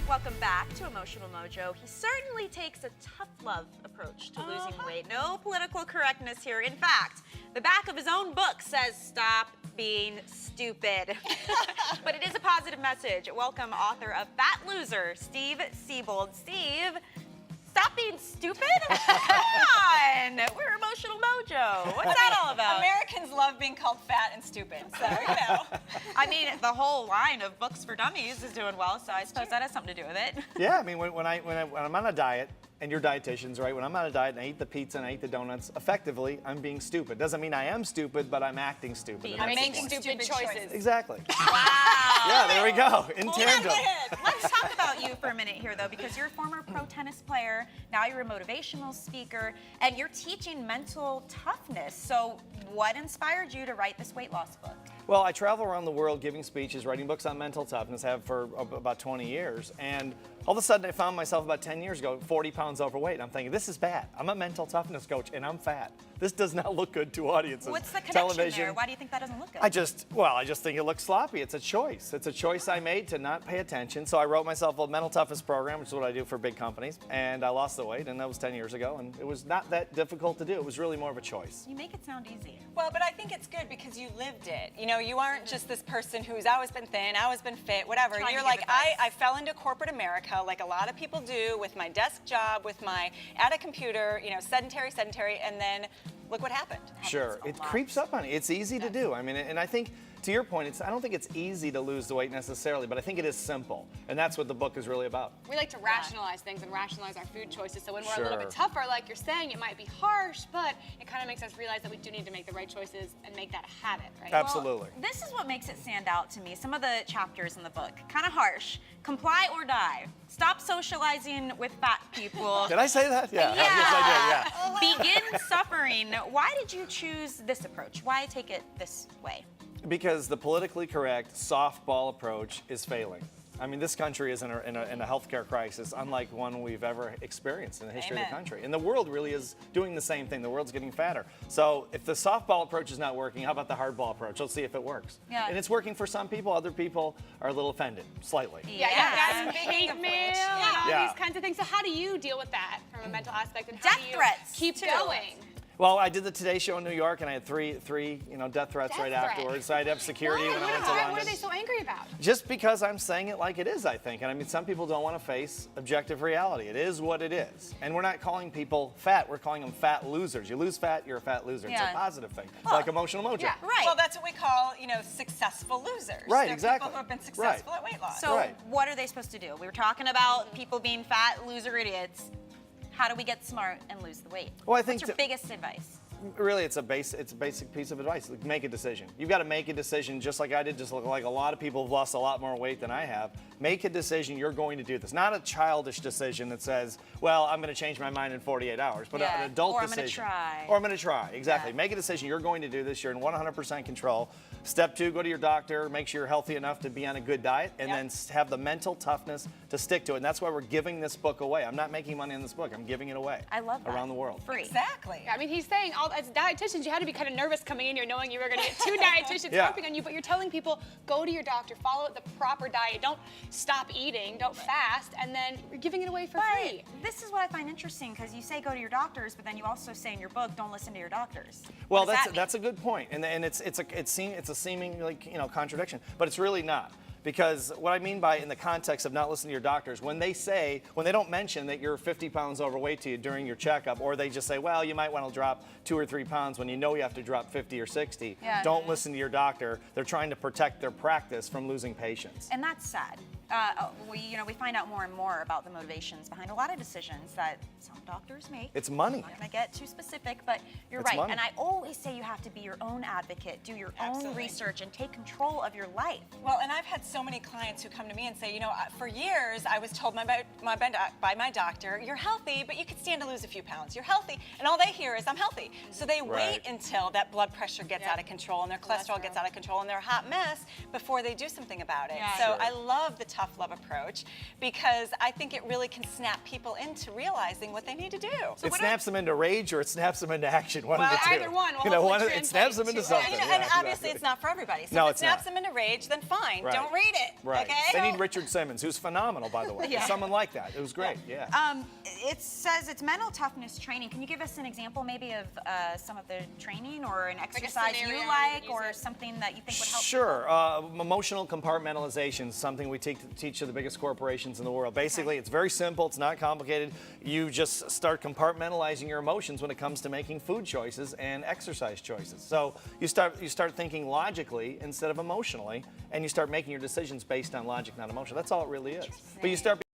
Welcome back to Emotional Mojo. He certainly takes a tough love approach to losing weight. No political correctness here. In fact, the back of his own book says, "Stop being stupid." But it is a positive message. Welcome author of Fat Loser, Steve Siebold. Steve, stop being stupid? Come on, we're Emotional Mojo. What's that all about? Americans love being called fat and stupid, so you know. I mean, the whole line of books for dummies is doing well, so I suppose that has something to do with it. Yeah, I mean, when I'm on a diet, and you're dietitians, right? When I'm on a diet and I eat the pizza and I eat the donuts, effectively, I'm being stupid. Doesn't mean I am stupid, but I'm acting stupid. I'm making stupid choices. Exactly. Wow. Yeah, there we go. In tandem. Let's talk about you for a minute here, though, because you're a former pro tennis player. Now you're a motivational speaker, and you're teaching mental toughness. So what inspired you to write this weight loss book? Well, I travel around the world giving speeches, writing books on mental toughness, have for about 20 years. And all of a sudden, I found myself about 10 years ago, 40 pounds overweight. And I'm thinking, this is bad. I'm a mental toughness coach, and I'm fat. This does not look good to audiences. What's the connection Television. there? Why do you think that doesn't look good? I just think it looks sloppy. It's a choice. It's a choice I made to not pay attention. So I wrote myself a mental toughness program, which is what I do for big companies. And I lost the weight, and that was 10 years ago. And it was not that difficult to do. It was really more of a choice. You make it sound easy. Well, but I think it's good because you lived it. You know, you aren't just this person who's always been thin, always been fit, whatever. Trying You're to like, give advice. I fell into corporate America like a lot of people do with my desk job, with my at a computer, you know, sedentary, and then look what happened. Sure, it creeps up on you. It's easy to do. I mean, and I think, to your point, I don't think it's easy to lose the weight necessarily, but I think it is simple. And that's what the book is really about. We like to rationalize things and rationalize our food choices. So when we're a little bit Sure. tougher, like you're saying, it might be harsh, but it kind of makes us realize that we do need to make the right choices and make that a habit, right? Absolutely. Well, this is what makes it stand out to me. Some of the chapters in the book, kind of harsh. Comply or die. Stop socializing with fat people. Did I say that? Yeah. Yeah. Yes, I did, yeah. Begin suffering. Why did you choose this approach? Why take it this way? Because the politically correct softball approach is failing. I mean, this country is in a healthcare crisis unlike one we've ever experienced in the history of the country. And the world really is doing the same thing. The world's getting fatter. So if the softball approach is not working, how about the hardball approach? Let's see if it works. Yeah. And it's working for some people. Other people are a little offended, slightly. Yeah, Yeah. you guys Speaking hate of mail which, and all yeah. these kinds of things. So how do you deal with that from a mental aspect? And how Death do you threats, keep too. going? Well, I did the Today Show in New York, and I had three death threats Death right threat. afterwards. So I had to have security when I went to Why? London. What are they so angry about? Just because I'm saying it like it is, I think. And I mean, some people don't want to face objective reality. It is what it is. And we're not calling people fat. We're calling them fat losers. You lose fat, you're a fat loser. Yeah. It's a positive thing. It's like Emotional Mojo. Yeah. Right. Well, that's what we call, you know, successful losers. Right, They're exactly. people who have been successful at weight loss. So Right. what are they supposed to do? We were talking about people being fat, loser idiots. How do we get smart and lose the weight? Well, I think What's your biggest advice? Really, it's a basic piece of advice. Like, make a decision. You've got to make a decision just like I did, just like a lot of people have lost a lot more weight than I have. Make a decision you're going to do this. Not a childish decision that says, well, I'm going to change my mind in 48 hours, but Yeah. an adult Or I'm decision. gonna try. Or I'm going to try, exactly. Yeah. Make a decision you're going to do this. You're in 100% control. Step 2, go to your doctor, make sure you're healthy enough to be on a good diet, and then have the mental toughness to stick to it. And that's why we're giving this book away. I'm not making money on this book. I'm giving it away. I love that. Around the world. Free. Exactly. I mean, he's saying, as dietitians, you had to be kind of nervous coming in here knowing you were going to get 2 dietitians Yeah. harping on you, but you're telling people, go to your doctor, follow the proper diet, don't stop eating, don't fast, and then you're giving it away for free. This is what I find interesting because you say go to your doctors, but then you also say in your book, don't listen to your doctors. Well, What does that mean? that's a good point, and it's a seeming like contradiction, but it's really not. Because what I mean by in the context of not listening to your doctors, when they don't mention that you're 50 pounds overweight to you during your checkup, or they just say, well, you might want to drop 2 or 3 pounds when you know you have to drop 50 or 60, Yeah. don't listen to your doctor. They're trying to protect their practice from losing patients. And that's sad. We find out more and more about the motivations behind a lot of decisions that some doctors make. It's money. I'm not gonna get too specific, but you're It's right. money. And I always say you have to be your own advocate, do your own Absolutely. research, and take control of your life. Well, and I've had so many clients who come to me and say, you know, for years I was told by my doctor, you're healthy, but you could stand to lose a few pounds. You're healthy. And all they hear is, I'm healthy. So they wait until that blood pressure gets out of control and their cholesterol gets out of control and they're a hot mess before they do something about it. Yeah. So Sure. I love the tough love approach because I think it really can snap people into realizing what they need to do. It snaps them into rage or it snaps them into action. One of the two. either one will You know, hopefully it snaps them into something. You know, Yeah, and obviously exactly. it's not for everybody. So No, if it it's snaps not. them into rage, then fine. Right. Don't read it. Right. Okay? They need Richard Simmons, who's phenomenal, by the way. Yeah. Someone like that. It was great. Yeah. It says it's mental toughness training. Can you give us an example maybe of some of the training or an exercise you scenario like you would or use it. something that you think would help? Sure. Emotional compartmentalization is something we teach to the biggest corporations in the world. Basically, it's very simple. It's not complicated. You just start compartmentalizing your emotions when it comes to making food choices and exercise choices. So you start thinking logically instead of emotionally, and you start making your decisions based on logic, not emotion. That's all it really is. But you start